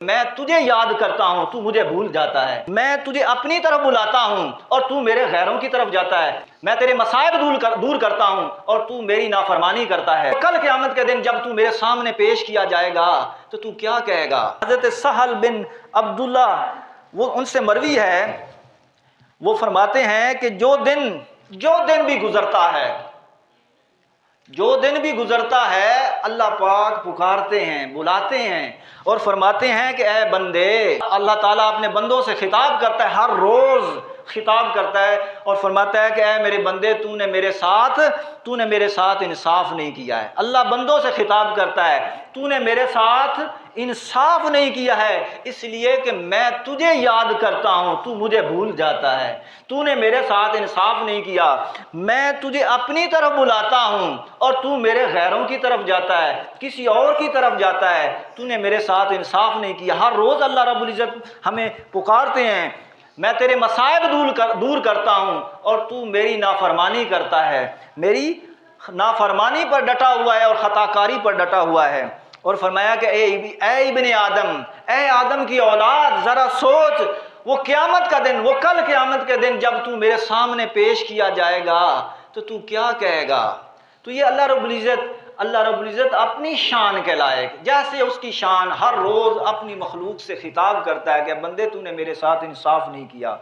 میں تجھے یاد کرتا ہوں تو مجھے بھول جاتا ہے، میں تجھے اپنی طرف بلاتا ہوں اور تو میرے غیروں کی طرف جاتا ہے، میں تیرے مصائب دور کرتا ہوں اور تو میری نافرمانی کرتا ہے۔ کل قیامت کے دن جب تو میرے سامنے پیش کیا جائے گا تو تو کیا کہے گا؟ حضرت سہل بن عبداللہ وہ ان سے مروی ہے، وہ فرماتے ہیں کہ جو دن بھی گزرتا ہے، جو دن بھی گزرتا ہے اللہ پاک پکارتے ہیں، بلاتے ہیں اور فرماتے ہیں کہ اے بندے، اللہ تعالیٰ اپنے بندوں سے خطاب کرتا ہے، ہر روز خطاب کرتا ہے اور فرماتا ہے کہ اے میرے بندے، تو نے میرے ساتھ انصاف نہیں کیا ہے۔ اللہ بندوں سے خطاب کرتا ہے، تو نے میرے ساتھ انصاف نہیں کیا ہے، اس لیے کہ میں تجھے یاد کرتا ہوں تو مجھے بھول جاتا ہے، تو نے میرے ساتھ انصاف نہیں کیا، میں تجھے اپنی طرف بلاتا ہوں اور تو میرے غیروں کی طرف جاتا ہے، کسی اور کی طرف جاتا ہے، تو نے میرے ساتھ انصاف نہیں کیا۔ ہر روز اللہ رب العزت ہمیں پکارتے ہیں، میں تیرے مصائب دور کرتا ہوں اور تو میری نافرمانی کرتا ہے، میری نافرمانی پر ڈٹا ہوا ہے اور خطا کاری پر ڈٹا ہوا ہے۔ اور فرمایا کہ اے ابن آدم، اے آدم کی اولاد، ذرا سوچ، وہ قیامت کا دن، وہ کل قیامت کے دن جب تو میرے سامنے پیش کیا جائے گا تو تو کیا کہے گا؟ تو یہ اللہ رب العزت اپنی شان کے لائق، جیسے اس کی شان ہر روز اپنی مخلوق سے خطاب کرتا ہے کہ بندے تو نے میرے ساتھ انصاف نہیں کیا۔